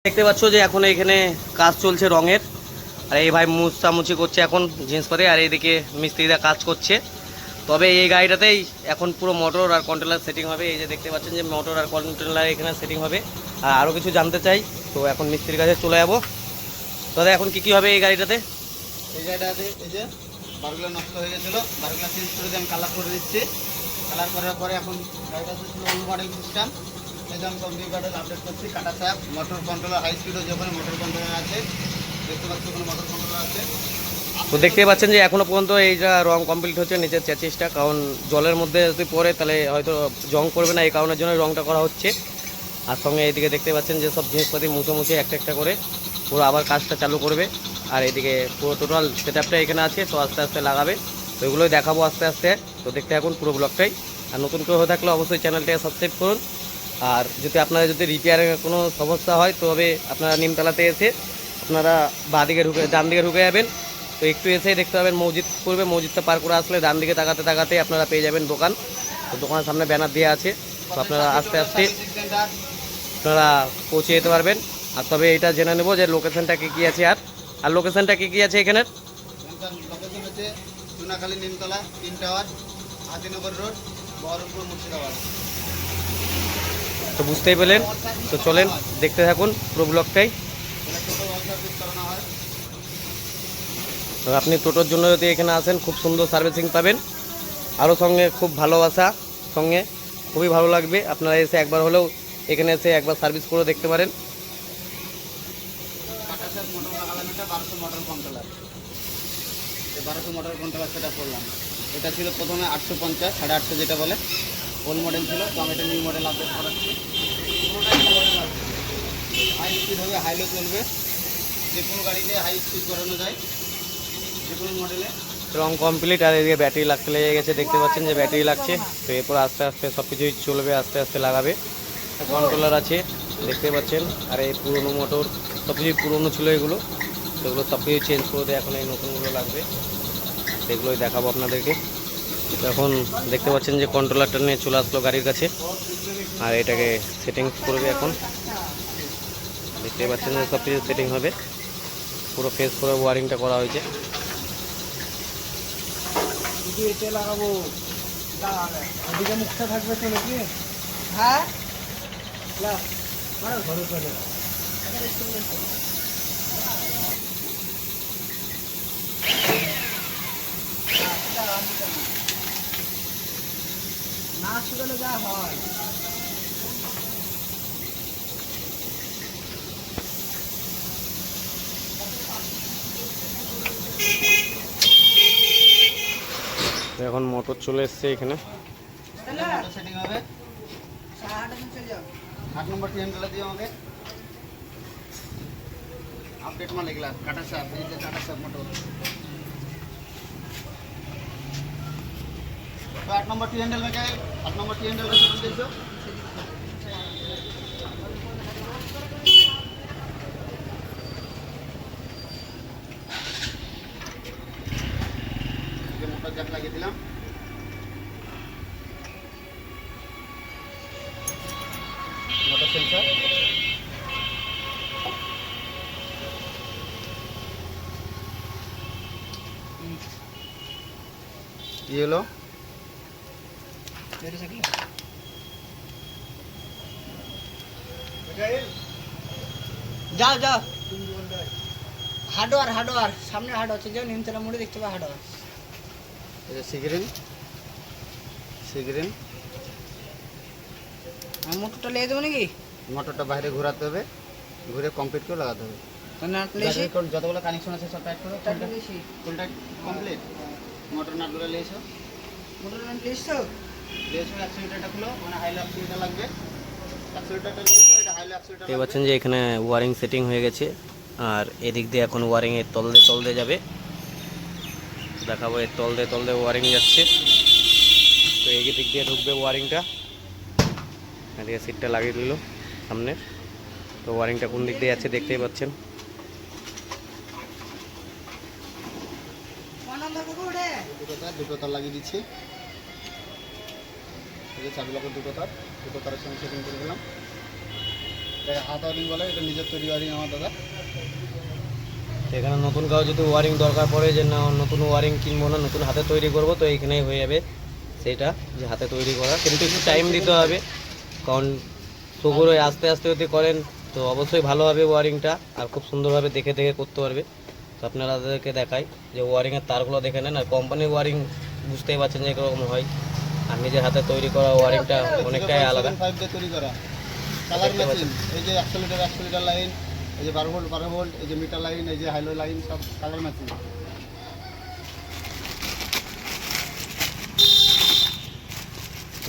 দেখতে পাচ্ছ যে এখন এখানে কাজ চলছে রঙের। আর এই ভাই মুছামুছি করছে এখন জিন্স পরে, আর এইদিকে মিস্ত্রিরা কাজ করছে। তবে এই গাড়িটাতেই এখন পুরো মোটর আর কন্ট্রোলার সেটিং হবে। এই যে দেখতে পাচ্ছেন যে মোটর আর কন্ট্রোলার এখানে সেটিং হবে। আর আরও কিছু জানতে চাই, তো এখন মিস্ত্রির কাছে চলে যাবো। দাদা এখন কী হবে এই গাড়িটাতে? এই গাড়িটাতে এই যে বারগুলো নষ্ট হয়ে গেছিলো, বারগুলো চেঞ্জ করে দিয়ে আমি কালার করে দিচ্ছি। কালার করার পরে এখন গাড়িটা ছিল ওল্ড মডেল সিস্টেম, এই যে আমি কম্পিউটারে আপডেট করছি। কাটা চাপ, মোটর কন্ট্রোলার, হাই স্পিডও যেখানে মোটর কন্ট্রোলার আছে, দেখতে পাচ্ছি ওখানে মোটর কন্ট্রোলার আছে। তো দেখতে পাচ্ছেন যে এখনও পর্যন্ত এইটা রং কমপ্লিট হচ্ছে নিচের চ্যাচিসটা, কারণ জলের মধ্যে যদি পড়ে তাহলে হয়তো জং করবে না, এই কারণের জন্য রংটা করা হচ্ছে। আর সঙ্গে এইদিকে দেখতে পাচ্ছেন যে সব জিনিসপাতি মুছে একটা একটা করে পুরো আবার কাজটা চালু করবে। আর এদিকে পুরো টোটাল সেটআপটা এখানে আছে, তো আস্তে আস্তে লাগাবে। তো এগুলোই দেখাবো আস্তে আস্তে। তো দেখতে এখন পুরো ব্লগটাই। আর নতুন কেউ হয়ে থাকলে অবশ্যই চ্যানেলটাকে সাবস্ক্রাইব করুন। আর যদি আপনারা যদি রিপেয়ারের কোনো সমস্যা হয়, তবে আপনারা নিমতলাতে এসে আপনারা ডান দিকে ঢুকে যাবেন। তো একটু এসেই দেখতে পাবেন মসজিদ পড়বে, মসজিদটা পার করে আসলে ডান দিকে তাকাতে তাকাতে আপনারা পেয়ে যাবেন দোকান। তো দোকানের সামনে ব্যানার দেওয়া আছে, তো আপনারা আস্তে আস্তে আপনারা পৌঁছে যেতে পারবেন। আর তবে এটা জেনে নেব যে লোকেশনটা কী আছে, আর লোকেশনটা কী আছে এখানের। লোকেশন হচ্ছে চুনাখালী, নিমতলা, 3 টাওয়ার, হাতিনগর রোড, বহরমপুর, মুর্শিদাবাদ। তো বুঝতেই পেলেন। তো চলেন দেখতে থাকুন পুরো ব্লগটাই। তো আপনি টোটোর জন্য যদি এখানে আসেন, খুব সুন্দর সার্ভিসিং পাবেন, আরও সঙ্গে খুব ভালোবাসা, সঙ্গে খুবই ভালো লাগবে। আপনারা এসে একবার হলেও এখানে এসে একবার সার্ভিস করে দেখতে পারেন। মোটর কন্ট্রোলার সেটা করলাম। এটা ছিল প্রথমে 850, 850 যেটা বলে ওল্ড মডেল ছিল, তো আমি এটা নিউ মডেল আপডেট করাচ্ছি। হাই স্পিড হবে, হাই লো চলবে, যে কোনো গাড়িতে হাই স্পিড করানো যায়, যে কোনো মডেলে। রং কমপ্লিট। আর এদিকে ব্যাটারি লাগতে লেগে গেছে, দেখতে পাচ্ছেন যে ব্যাটারি লাগছে। তো এরপর আস্তে আস্তে সব কিছুই চলবে, আস্তে আস্তে লাগাবে। কন্ট্রোলার আছে দেখতে পাচ্ছেন। আর এই পুরোনো মোটর সব কিছুই পুরোনো ছিল এগুলো, সেগুলো সব কিছু চেঞ্জ করে দেয়, এখন এই নতুনগুলো লাগবে। সেগুলোই দেখাবো আপনাদেরকে। তো এখন দেখতে পাচ্ছেন যে কন্ট্রোলারটা নিয়ে চলে আসলো গাড়ির কাছে, আর এটাকে সেটিং করবে এখন। দেখতে পাচ্ছেন যে সব কিছু সেটিং হবে, পুরো ফেস করে ওয়ারিংটা করা হয়েছে। এটা লাগাবো, ওদিকে মুখটা থাকবে তো নাকি? হ্যাঁ, ঘরে চলে না শুকালে যা হয়। এখন মোটর চলে এসছে এখানে। সেটিং হবে 8 নম্বর টিএমটা দিয়ে আমাকে আপডেট মাল এগুলা কাটা চাপ, এই যে কাটা চাপ মোটর। तो 8 नंबर टी हैंडल में क्या है? 8 नंबर टी हैंडल में सेटिंग देखो। ये मोटर जैक लगा दिलाम। Motor sensor. ये लो। যাও যাও হার্ডওয়ার সামনে হার্ডওয়ার আছে, যাও নিমতলা মোড়ে দেখতে পাবে হার্ডওয়ার। এটা সিগ্রিন মোটরটা লেগে দেবো নাকি? মোটরটা বাইরে ঘোরাতে হবে, ঘুরে কমপ্লিট করে লাগাতে হবে। যতগুলো কানেকশন আছে সব টাইট করো। ফুলটা কমপ্লিট। মোটর নাটগুলো লেছো, মোটর নাট লেছো, অ্যাক্সিলেটরটা খুলো, মানে হাই অ্যাক্সিলেটর লাগবে। অ্যাক্সিলেটরটা নিয়ে এটা হাই অ্যাক্সিলেটর দেখতে পাচ্ছেন যে এখানে ওয়ারিং সেটিং হয়ে গেছে, আর এদিক দিয়ে এখন ওয়ারিং এর তল দিয়ে যাবে। দেখাবো এর তল দিয়ে ওয়ারিং যাচ্ছে। তো এই দিক দিয়ে ঢুকবে ওয়ারিংটা, এদিকে সিটটা লাগিয়ে দিল সামনে। তো ওয়ারিংটা কোন দিক দিয়ে যাচ্ছে দেখতেই পাচ্ছেন। দুটো তার লাগিয়ে দিচ্ছি, চাবি লাগার দুটো তারের সঙ্গে সেটিং করে দিলাম। এটাকে হাত ওয়ারিং বলে, এটা নিজের তৈরি ওয়ারিং আমার দাদা। এখানে নতুন কাউ যদি ওয়ারিং দরকার পড়ে যে না নতুন ওয়ারিং কিনবো না, নতুন হাতে তৈরি করব, তো এইখানেই হয়ে যাবে সেটা, যে হাতে তৈরি করা। কিন্তু একটু টাইম দিতে হবে, কারণ পুকুরে আস্তে আস্তে যদি করেন তো অবশ্যই ভালো হবে ওয়ারিংটা, আর খুব সুন্দরভাবে দেখে দেখে করতে পারবে। তো আপনাদেরকে দেখাই যে ওয়ারিংয়ের তারগুলো দেখে নেন, আর কোম্পানির ওয়ারিং বুঝতেই পারছেন যে এরকম হয়, আর নিজের হাতে তৈরি করা ওয়ারিংটা অনেকটাই আলাদা। 0.75 দিয়ে তৈরি করা কালার ম্যাচিং। এই যে 100 লিটার লাইন, এই যে 12 ভোল্ট, এই যে মিটার লাইন, এই যে হাইলো লাইন, সব কালার ম্যাচিং।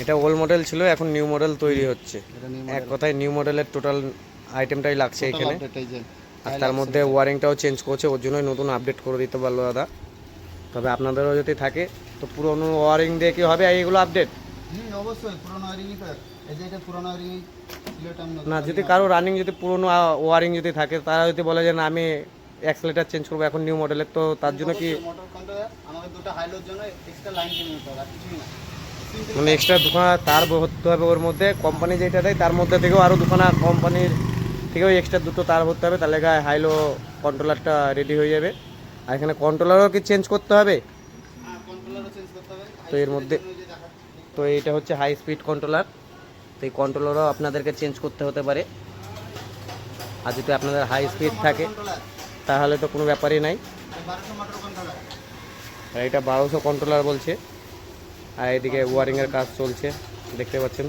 এটা ওল্ড মডেল ছিল, এখন নিউ মডেল তৈরি হচ্ছে। এটা নিউ এক কথায় নিউ মডেলের টোটাল আইটেমটাই লাগছে এখানে, আর তার মধ্যে ওয়ারিংটাও চেঞ্জ করছে, ওর জন্যই নতুন আপডেট করে দিতে পারলো দাদা। তবে আপনাদেরও যদি থাকে তো পুরোনো ওয়ারিং দিয়ে কি হবে এগুলো আপডেট? অবশ্যই পুরোনো ওয়ারিংই তো। এই যে এটা পুরোনো ওয়ারিংই ছিল, এটা আমি নতুন না, যদি কারো রানিং যদি পুরোনো ওয়ারিং যদি থাকে, তারা যদি বলে যে না আমি অ্যাক্সেলেটার চেঞ্জ করবো এখন নিউ মডেলের, তো তার জন্য কি মোটর কন্ট্রোলার আমাদের দুটো হাইলোর জন্য এক্সট্রা লাইন কিনে নিতে হবে, আর কিছুই না। মানে এক্সট্রা দুখানা তার ভরতে হবে ওর মধ্যে, কোম্পানি যেটা দেয় তার মধ্যে থেকেও আরও দুখানা কোম্পানির থেকেও এক্সট্রা দুটো তার ভরতে হবে, তাহলে গায়ে হাইলো কন্ট্রোলারটা রেডি হয়ে যাবে। আর এখানে কন্ট্রোলারও কি চেঞ্জ করতে হবে? হ্যাঁ, কন্ট্রোলারও চেঞ্জ করতে হবে। তো এর মধ্যে তো এইটা হচ্ছে হাই স্পিড কন্ট্রোলার, তো এই কন্ট্রোলারও আপনাদেরকে চেঞ্জ করতে হতে পারে। আর যদি আপনাদের হাই স্পিড থাকে তাহলে তো কোনো ব্যাপারই নাই। 1200 মোটর কন্ট্রোলার। আর এটা 1200 কন্ট্রোলার বলছে, আর এদিকে ওয়ারিংয়ের কাজ চলছে দেখতে পাচ্ছেন।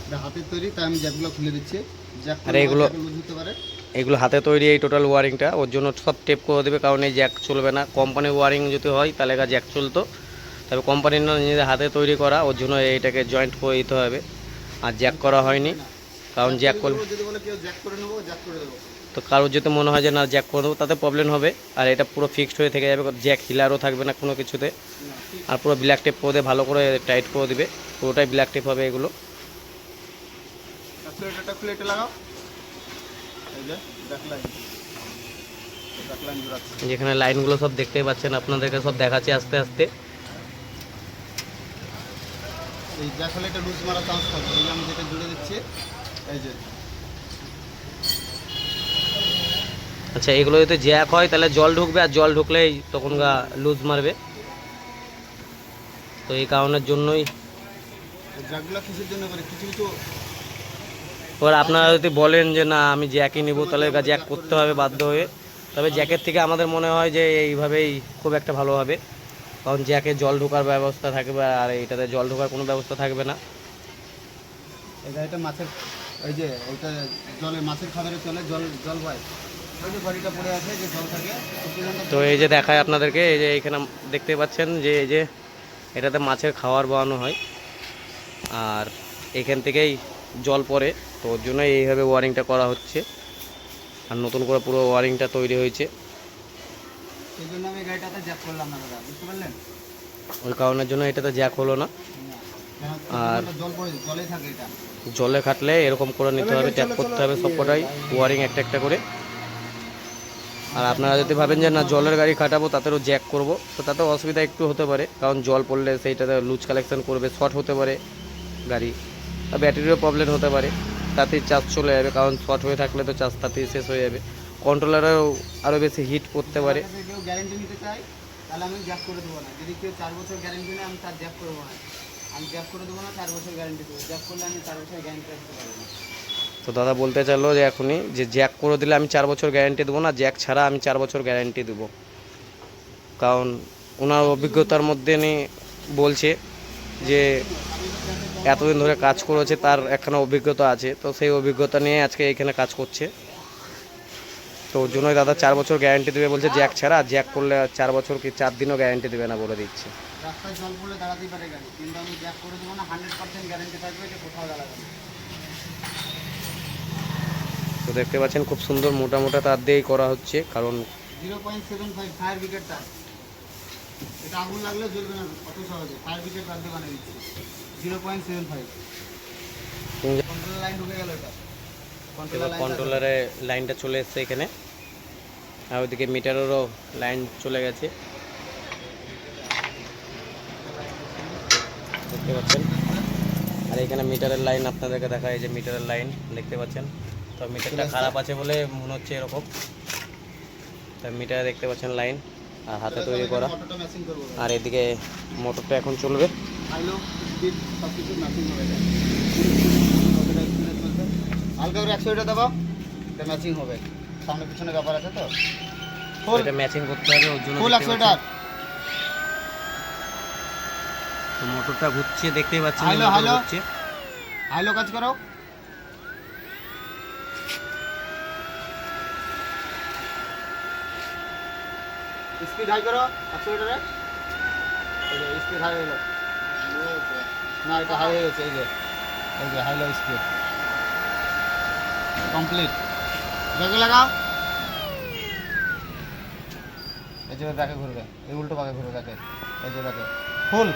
এটা হাতের তৈরি, তাই আমি জ্যাকগুলো খুলে দিচ্ছি। জ্যাক আর এগুলো লুজ হতে পারে। এগুলো হাতে তৈরি এই টোটাল ওয়ারিংটা, ওর জন্য সব টেপ করে দেবে, কারণ এই জ্যাক চলবে না। কোম্পানির ওয়ারিং যদি হয় তাহলে জ্যাক চলতো, তবে কোম্পানির না নিজেদের হাতে তৈরি করা, ওর জন্য এইটাকে জয়েন্ট করে দিতে হবে। আর জ্যাক করা হয়নি, কারণ জ্যাক করলে যদি বলে কেউ জ্যাক করে নেবো, জ্যাক করে দেবো। তো কারোর যদি মনে হয় যে না জ্যাক করে দেবো, তাতে প্রবলেম হবে। আর এটা পুরো ফিক্সড হয়ে থেকে যাবে, জ্যাক হিলারও থাকবে না কোনো কিছুতে। আর পুরো ব্ল্যাক টেপ করে দিয়ে ভালো করে টাইট করে দিবে, পুরোটাই ব্ল্যাক টেপ হবে এগুলো। অ্যাক্সেলেটরটা খুলে এটা লাগাও। এই যে ব্যাক লাইন, ব্যাক লাইন ঘোরাচ্ছে। যেখানে লাইনগুলো সব দেখতেই পাচ্ছেন, আপনাদেরকে সব দেখাচ্ছি আস্তে আস্তে। এই জ্যাক হলে এটা লুজ মারার চান্স থাকবে। এই যে আমি যেটা জুড়ে দিচ্ছি, এই যে আচ্ছা, এগুলো যদি জ্যাক হয় তাহলে জল ঢুকবে, আর জল ঢুকলেই তখন লুজ মারবে, তো এই কারণের জন্যই। জ্যাকগুলো কিসের জন্য করে, কিছু কিছু এবার আপনারা যদি বলেন যে না আমি জ্যাকই নিব, তাহলে জ্যাক করতে হবে বাধ্য হয়ে। তবে জ্যাকের থেকে আমাদের মনে হয় যে এইভাবেই খুব একটা ভালো হবে, কারণ জ্যাকে জল ঢোকার ব্যবস্থা থাকবে, আর এইটাতে জল ঢোকার কোনো ব্যবস্থা থাকবে না। এই গাড়িটা মাছের, ওই যে ওইটা জলে মাছের খাবারে চলে, জল জল পায়। ওই যে বাড়িটা পড়ে আছে, যে জল থাকে। তো এই যে দেখায় আপনাদেরকে, এই যে এখানে দেখতে পাচ্ছেন যে এই যে এটাতে মাছের খাবার বানানো হয়, আর এখান থেকেই জল পড়ে, তো ওর জন্যই এইভাবে ওয়ারিংটা করা হচ্ছে, আর নতুন করে পুরো ওয়ারিংটা তৈরি হয়েছে। সেই জন্য আমি গাড়িটাতে জ্যাক করলাম না দাদা, বুঝতে পারলেন? ওই কারণের জন্য এটাতে জ্যাক হলো না। আর জল পড়ে, জলেই থাকে এটা। জলে খাটলে এরকম করে নিতে হবে, ট্যাপ করতে হবে সবকটাই ওয়ারিং একটা একটা করে। আর আপনারা যদি ভাবেন যে না জলের গাড়ি খাটাবো তাতেও জ্যাক করব, তো তাতেও অসুবিধা একটু হতে পারে, কারণ জল পড়লে সেইটাতে লুজ কালেকশন করবে, শর্ট হতে পারে গাড়ি, আর ব্যাটারিরও প্রবলেম হতে পারে, তাতেই চার্জ চলে যাবে, কারণ শর্ট হয়ে থাকলে তো চার্জ তাতেই শেষ হয়ে যাবে। কন্ট্রোলারেও আরও বেশি হিট করতে পারে। যদি কেউ গ্যারেন্টি নিতে চাই তাহলে আমি জ্যাক করে দেবো না। যদি কেউ 4 বছর গ্যারেন্টি নেয়, আমি তার জ্যাক করবো না। আমি জ্যাক করে দেবো না, 4 বছর গ্যারেন্টি দেবো। জ্যাক করলে আমি 4 বছর গ্যারেন্টি রাখতে পারবো না। তো দাদা বলতে চাইলো যে এখনই যে জ্যাক করে দিলে আমি 4 বছর গ্যারেন্টি দেবো না, জ্যাক ছাড়া আমি 4 বছর গ্যারেন্টি দেবো, কারণ ওনার অভিজ্ঞতার মধ্যে বলছে যে এতদিন ধরে কাজ করেছে, তার একখানা অভিজ্ঞতা আছে, তো সেই অভিজ্ঞতা নিয়ে আজকে এখানে কাজ করছে। তো ওর জন্যই দাদা 4 বছর গ্যারেন্টি দেবে বলছে জ্যাক ছাড়া, জ্যাক করলে 4 বছর কি 4 দিনও গ্যারেন্টি দেবে না বলে দিচ্ছে। রাস্তায় জল পড়লে দাঁড়াতেই পারে গাড়ি, কিন্তু আমি জ্যাক করে দেবো না। 100% গ্যারেন্টি থাকবে যে কোথাও দাঁড়াবে না। তো দেখতে পাচ্ছেন খুব সুন্দর মোটা মোটা তার দিয়েই করা হচ্ছে, কারণ 0.75 ফায়ার ব্রিগেড তার। এটা আগুন লাগলে জ্বলবে না অত সহজে। ফায়ার ব্রিগেড তার দিয়ে বানিয়ে দিচ্ছি। 0.75 কন্ট্রোল লাইন ঢুকে গেল। এটা কন্ট্রোলারে লাইনটা চলে এসছে এখানে, আর ওইদিকে মিটারেরও লাইন চলে গেছে দেখতে পাচ্ছেন। আর এখানে মিটারের লাইন আপনাদেরকে দেখায়, যে মিটারের লাইন দেখতে পাচ্ছেন। তো মিটারটা খারাপ আছে বলে মনে হচ্ছে এরকম। তো মিটারে দেখতে পাচ্ছেন লাইন, আর হাতে তৈরি করা। মোটরটা ম্যাচিং করবো, আর এদিকে মোটরটা এখন চলবে। হাইলো স্পিড সব কিছু ম্যাচিং হবে। হালকা করে 100 দেবো, এটা ম্যাচিং হবে। সামনে পিছনে ব্যাপার আছে তো, ফুল এটা ম্যাচিং করতে হবে, ওর জন্য ফুল দেখতে 100 পাচ্ছেন। তো মোটরটা ঘুরছে দেখতেই পাচ্ছেন, হাইলো, মোটর হাইলো। ঘুরছে। হাইলো কাজ করো, স্পিড হাই করো 100 রে। এই যে স্পিড হাই হলো না, এটা হাই হয়ে গেছে। এই যে হাইলো স্পিড কমপ্লিট। ব্রেকে লাগাও, এই যে ব্যাকে ঘুরবে, এই উল্টো পাকে ঘুরবে ব্যাকে, এই যে ব্যাকে ফুল।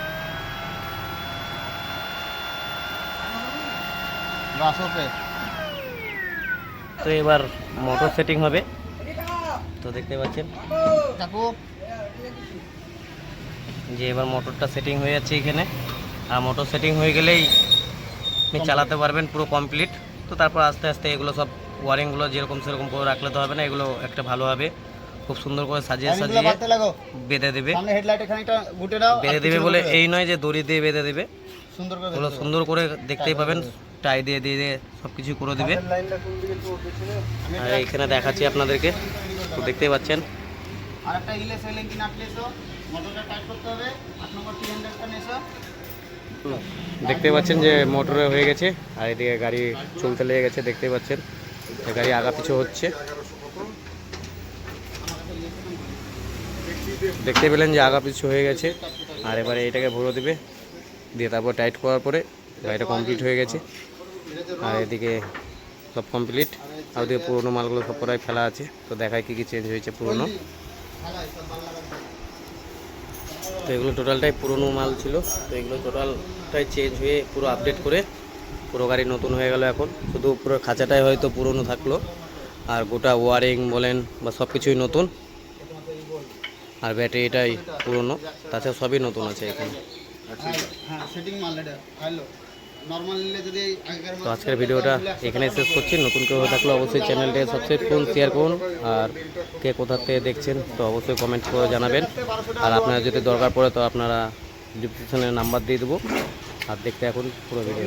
বাস ওকে। তো এবার মোটর সেটিং হবে, তো দেখতে পাচ্ছেন কাকু যে এবার মোটরটা সেটিং হয়ে যাচ্ছে এখানে। আর মোটর সেটিং হয়ে গেলেই আপনি চালাতে পারবেন পুরো কমপ্লিট। তো তারপর আস্তে আস্তে এগুলো সব ওয়ারিংগুলো যেরকম সেরকম করে রাখলে তো হবে না, এগুলো একটা ভালোভাবে খুব সুন্দর করে সাজিয়ে সাজিয়ে বাড়তে লাগো, বেঁধে দেবে। সামনে হেডলাইট খানিকটা গুটে দাও, বেঁধে দেবে বলে এই নয় যে দড়ি দিয়ে বেঁধে দেবে, সুন্দর করে এগুলো সুন্দর করে দেখতেই পাবেন, টাই দিয়ে দিয়ে দিয়ে সব কিছু করে দেবে। আর এইখানে দেখাচ্ছি আপনাদেরকে, তো দেখতেই পাচ্ছেন। আরেকটা ইলে সেলিং কি নাট লেছো, মোটরটা টাইট করতে হবে। 8 নম্বর 300টা নেছো, দেখতে পাচ্ছেন যে মোটরে হয়ে গেছে, আর এদিকে গাড়ি চলতে লেগে গেছে দেখতেই পাচ্ছেন। এই গাড়ি আগা পিছু হচ্ছে, দেখতে পেলেন যে আগা পিছু হয়ে গেছে। আর এবারে এটাকে ভরে দিবে, দিয়ে তারপর টাইট করার পরে গাড়িটা কমপ্লিট হয়ে গেছে। আর এদিকে সব কমপ্লিট, আর ওদিকে পুরোনো মালগুলো সব প্রায় ফেলা আছে। তো দেখায় কী কী চেঞ্জ হয়েছে পুরোনো। তো এগুলো টোটালটাই পুরোনো মাল ছিল, তো এগুলো টোটালটাই চেঞ্জ হয়ে পুরো আপডেট করে পুরো গাড়ি নতুন হয়ে গেল। এখন শুধু পুরো খাঁচাটাই হয়তো পুরনো থাকলো, আর গোটা ওয়ারিং বলেন বা সব কিছুই নতুন, আর ব্যাটারিটাই পুরনো, তাছাড়া সবই নতুন আছে এখানে। হ্যাঁ সেটিং মাল এটা হ্যালো নরমাল নিলে যদি আগেকার তো আজকের ভিডিওটা এখানেই শেষ করছি। নতুন কেউ হয়ে থাকলে অবশ্যই চ্যানেলটাকে সাবস্ক্রাইব করুন, শেয়ার করুন, আর কে কোথা থেকে দেখছেন তো অবশ্যই কমেন্ট করে জানাবেন। আর আপনারা যদি দরকার পড়ে তো আপনারা ডিসক্রিপশনে নাম্বার দিয়ে দেবো, আর দেখতে এখন পুরো ভিডিও।